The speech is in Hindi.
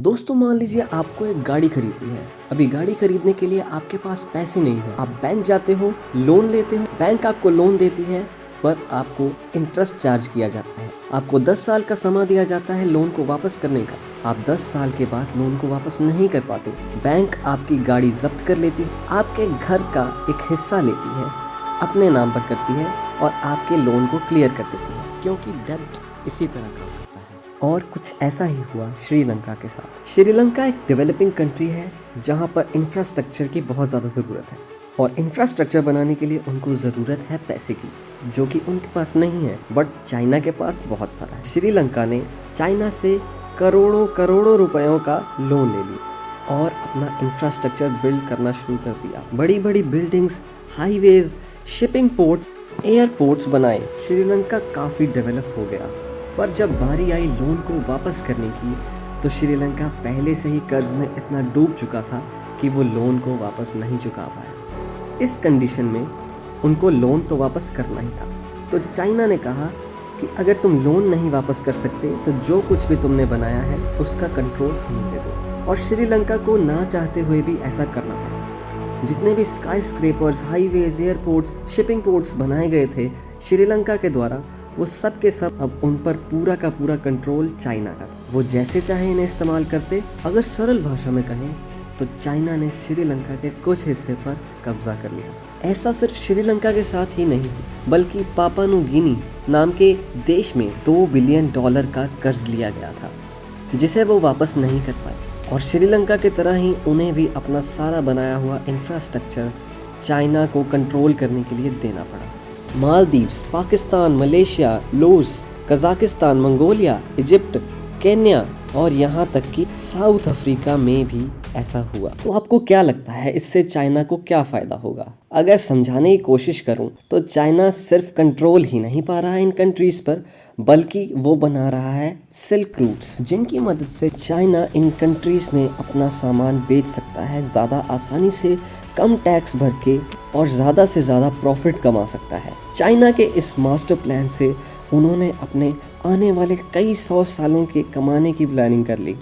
दोस्तों मान लीजिए आपको एक गाड़ी खरीदनी है। अभी गाड़ी खरीदने के लिए आपके पास पैसे नहीं है। आप बैंक जाते हो, लोन लेते हो, बैंक आपको लोन देती है पर आपको इंटरेस्ट चार्ज किया जाता है। आपको 10 साल का समय दिया जाता है लोन को वापस करने का। आप 10 साल के बाद लोन को वापस नहीं कर पाते। बैंक आपकी गाड़ी जब्त कर लेती है, आपके घर का एक हिस्सा लेती है, अपने नाम पर करती है और आपके लोन को क्लियर कर देती है, क्योंकि डेब्ट इसी तरह का होता है। और कुछ ऐसा ही हुआ श्रीलंका के साथ। श्रीलंका एक डेवलपिंग कंट्री है जहाँ पर इंफ्रास्ट्रक्चर की बहुत ज़्यादा ज़रूरत है और इंफ्रास्ट्रक्चर बनाने के लिए उनको ज़रूरत है पैसे की, जो कि उनके पास नहीं है, बट चाइना के पास बहुत सारा है। श्रीलंका ने चाइना से करोड़ों करोड़ों रुपयों का लोन ले लिया और अपना इंफ्रास्ट्रक्चर बिल्ड करना शुरू कर दिया। बड़ी बड़ी buildings, highways, shipping ports, airports बनाए। श्रीलंका काफ़ी डेवलप हो गया, पर जब बारी आई लोन को वापस करने की तो श्रीलंका पहले से ही कर्ज में इतना डूब चुका था कि वो लोन को वापस नहीं चुका पाया। इस कंडीशन में उनको लोन तो वापस करना ही था। तो चाइना ने कहा कि अगर तुम लोन नहीं वापस कर सकते तो जो कुछ भी तुमने बनाया है उसका कंट्रोल हमें दे दो। और श्रीलंका को ना चाहते हुए भी ऐसा करना पड़ा। जितने भी sky scrapers, highways, airports, shipping ports बनाए गए थे श्रीलंका के द्वारा, वो सब के सब अब उन पर पूरा का पूरा कंट्रोल चाइना का था। वो जैसे चाहे इन्हें इस्तेमाल करते। अगर सरल भाषा में कहें तो चाइना ने श्रीलंका के कुछ हिस्से पर कब्जा कर लिया। ऐसा सिर्फ श्रीलंका के साथ ही नहीं, बल्कि पापुआ न्यू गिनी नाम के देश में $2 बिलियन का कर्ज लिया गया था, जिसे वो वापस नहीं कर पाए। और श्रीलंका की तरह ही उन्हें भी अपना सारा बनाया हुआ इंफ्रास्ट्रक्चर चाइना को कंट्रोल करने के लिए देना पड़ा। Maldives, Pakistan, Malaysia, Laos, Kazakhstan, Mongolia, Egypt, Kenya और यहाँ तक कि साउथ अफ्रीका में भी ऐसा हुआ। तो आपको क्या लगता है इससे चाइना को क्या फ़ायदा होगा? अगर समझाने की कोशिश करूं तो चाइना सिर्फ कंट्रोल ही नहीं पा रहा है इन कंट्रीज़ पर, बल्कि वो बना रहा है सिल्क रूट्स, जिनकी मदद से चाइना इन कंट्रीज़ में अपना सामान बेच सकता है ज़्यादा आसानी से, कम टैक्स भर के और ज़्यादा से ज़्यादा प्रॉफिट कमा सकता है। चाइना के इस मास्टर प्लान से उन्होंने अपने आने वाले कई 100 सालों के कमाने की प्लानिंग कर ली।